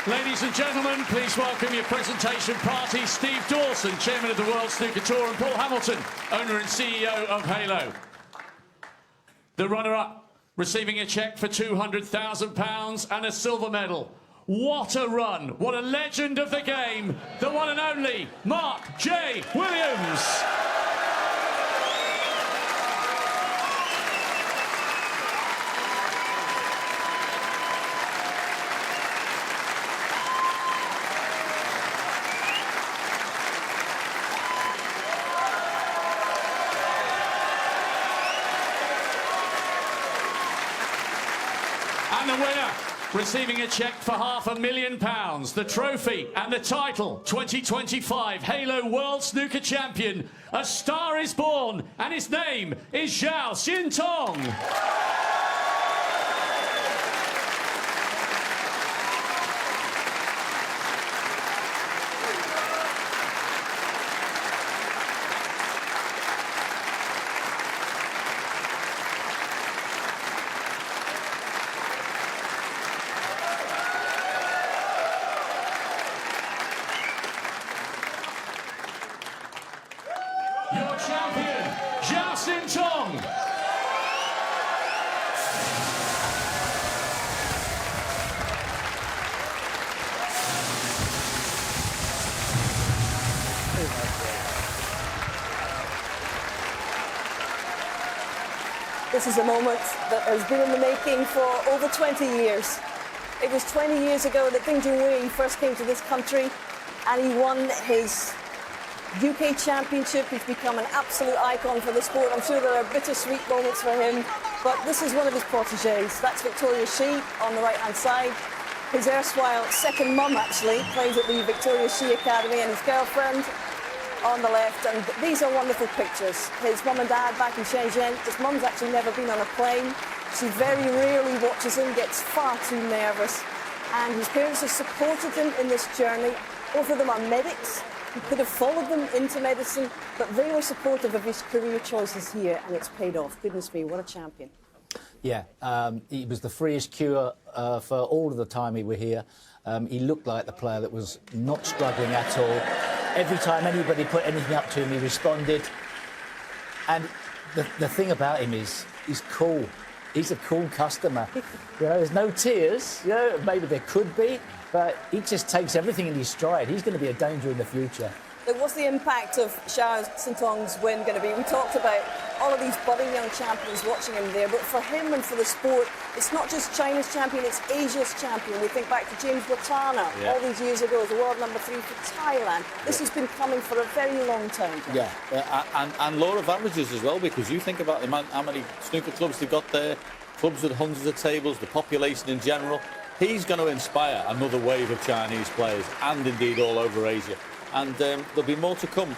Ladies and gentlemen, please welcome your presentation party, Steve Dawson, Chairman of the World Snooker Tour, and Paul Hamilton, owner and CEO of Halo. The runner-up, receiving a cheque for £200,000 and a silver medal. What a run, what a legend of the game, the one and only Mark J. Williams. And the winner, receiving a cheque for £500,000, the trophy and the title, 2025 Halo World Snooker Champion. A star is born, and his name is Zhao Xintong. Your champion, Zhao Xintong. This is a moment that has been in the making for over 20 years. It was 20 years ago that Ding Junhui first came to this country and he won his UK Championship. He's become an absolute icon for the sport. I'm sure there are bittersweet moments for him, but this is one of his protégés. That's Victoria Shi on the right-hand side. His erstwhile second mum, actually, plays at the Victoria Shi Academy, and his girlfriend on the left. And these are wonderful pictures. His mum and dad back in Shenzhen. His mum's actually never been on a plane. She very rarely watches him, gets far too nervous. And his parents have supported him in this journey. Both of them are medics. He could have followed them into medicine, but they were supportive of his career choices here, and it's paid off. Goodness me, what a champion. Yeah, he was the freest cure for all of the time he were here. He looked like the player that was not struggling at all. Every time anybody put anything up to him, he responded. And the thing about him is he's cool. He's a cool customer. You know, there's no tears. You know, maybe there could be, but he just takes everything in his stride. He's going to be a danger in the future. What's the impact of Zhao Xintong's win going to be? We talked about all of these budding young champions watching him there, but for him and for the sport, it's not just China's champion, it's Asia's champion. We think back to James Watana all these years ago as a world number 3 for Thailand. This has been coming for a very long time. Yeah, and law of averages as well, because you think about how many snooker clubs they've got there, clubs with hundreds of tables, the population in general. He's going to inspire another wave of Chinese players, and indeed all over Asia. And there'll be more to come.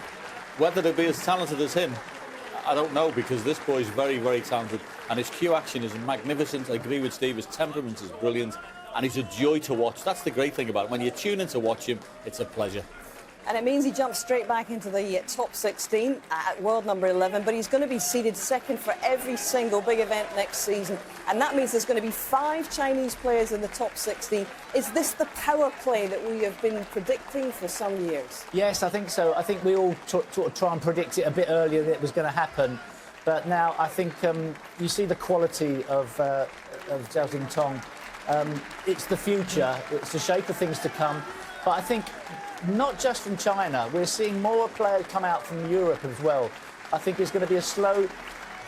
Whether they'll be as talented as him, I don't know, because this boy's very, very talented, and his cue action is magnificent. I agree with Steve, his temperament is brilliant, and he's a joy to watch. That's the great thing about it. When you tune in to watch him, it's a pleasure. And it means he jumps straight back into the top 16 at world number 11, but he's going to be seeded second for every single big event next season. And that means there's going to be 5 Chinese players in the top 16. Is this the power play that we have been predicting for some years? Yes, I think so. I think we all sort of try and predict it a bit earlier that it was going to happen. But now I think you see the quality of Zhao Xintong. It's the future. It's the shape of things to come. But I think not just from China, we're seeing more players come out from Europe as well. I think there's going to be a slow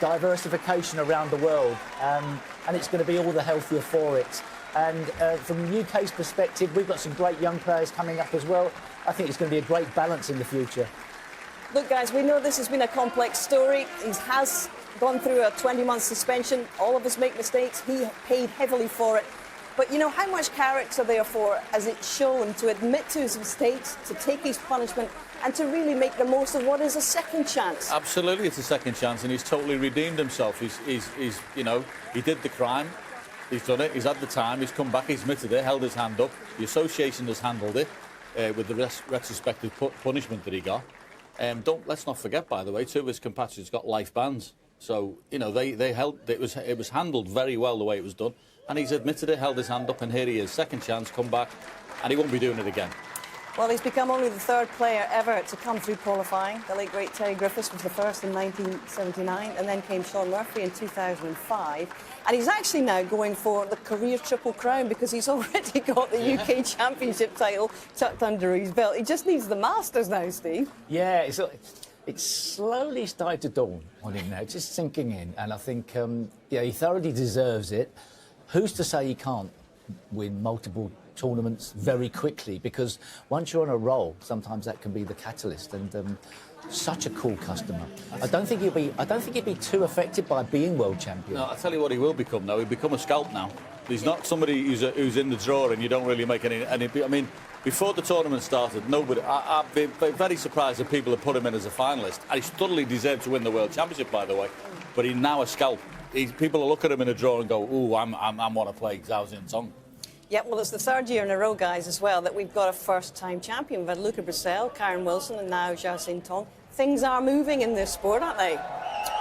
diversification around the world, and it's going to be all the healthier for it. And from the UK's perspective, we've got some great young players coming up as well. I think it's going to be a great balance in the future. Look, guys, we know this has been a complex story. He has gone through a 20-month suspension. All of us make mistakes. He paid heavily for it. But, you know, how much character, therefore, has it shown to admit to his mistakes, to take his punishment, and to really make the most of what is a second chance? Absolutely, it's a second chance, and he's totally redeemed himself. He's you know, he did the crime, he's done it, he's had the time, he's come back, he's admitted it, held his hand up. The association has handled it with the retrospective punishment that he got. Let's not forget, by the way, 2 of his compatriots got life bans. So, you know, they held it was handled very well the way it was done. And he's admitted it, held his hand up, and here he is. Second chance, come back, and he won't be doing it again. Well, he's become only the third player ever to come through qualifying. The late great Terry Griffiths was the first in 1979, and then came Sean Murphy in 2005. And he's actually now going for the career Triple Crown because he's already got the UK Championship title tucked under his belt. He just needs the Masters now, Steve. Yeah, it's slowly started to dawn on him now, just sinking in. And I think yeah, he thoroughly deserves it. Who's to say he can't win multiple tournaments very quickly? Because once you're on a roll, sometimes that can be the catalyst. And such a cool customer. I don't think he'd be too affected by being world champion. No, I tell you what, he will become now. He'll become a scalp now. He's not somebody who's in the draw and you don't really make any. I mean, before the tournament started, nobody. I'd be very surprised if people had put him in as a finalist. And he's totally deserved to win the world championship, by the way. But he's now a scalp. People will look at him in a draw and go, "Ooh, I want to play Zhao Xintong." Yeah, well, it's the third year in a row, guys, as well, that we've got a first-time champion. We've had Luca Brissell, Karen Wilson, and now Zhao Xintong. Things are moving in this sport, aren't they?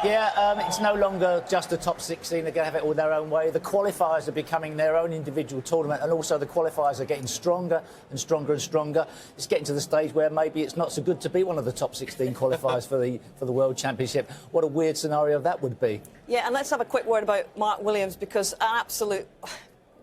Yeah, it's no longer just the top 16. They're going to have it all their own way. The qualifiers are becoming their own individual tournament, and also the qualifiers are getting stronger and stronger and stronger. It's getting to the stage where maybe it's not so good to be one of the top 16 qualifiers for the World Championship. What a weird scenario that would be. Yeah, and let's have a quick word about Mark Williams, because an absolute...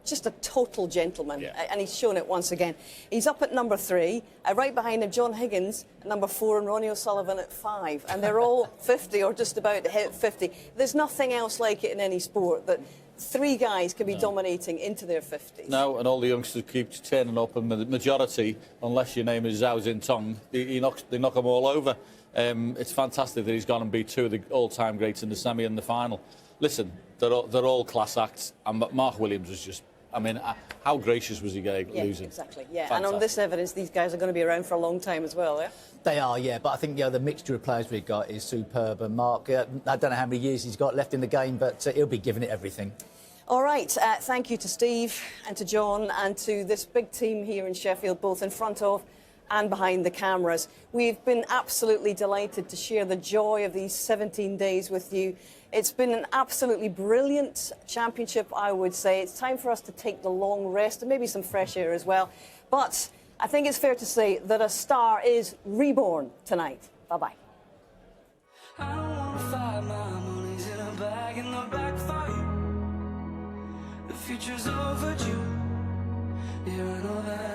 just a total gentleman, and he's shown it once again. He's up at number 3, right behind him John Higgins at number 4 and Ronnie O'Sullivan at 5, and they're all 50 or just about to hit 50. There's nothing else like it in any sport, that 3 guys can be dominating into their 50s. No, and all the youngsters keep turning up, and the majority, unless your name is Zhao Xintong, they knock them all over. It's fantastic that he's gone and beat 2 of the all-time greats in the semi and the final. Listen, they're all class acts, and Mark Williams was just... I mean, how gracious was he losing? Exactly, yeah. Fantastic. And on this evidence, these guys are going to be around for a long time as well, yeah? They are, yeah, but I think the mixture of players we've got is superb. And Mark, I don't know how many years he's got left in the game, but he'll be giving it everything. All right, thank you to Steve and to John and to this big team here in Sheffield, both in front of and behind the cameras. We've been absolutely delighted to share the joy of these 17 days with you. It's been an absolutely brilliant championship, I would say. It's time for us to take the long rest and maybe some fresh air as well. But I think it's fair to say that a star is reborn tonight. Bye-bye. I don't wanna fight, my money's in a bag in the back for you. The future's overdue. Yeah, I know that.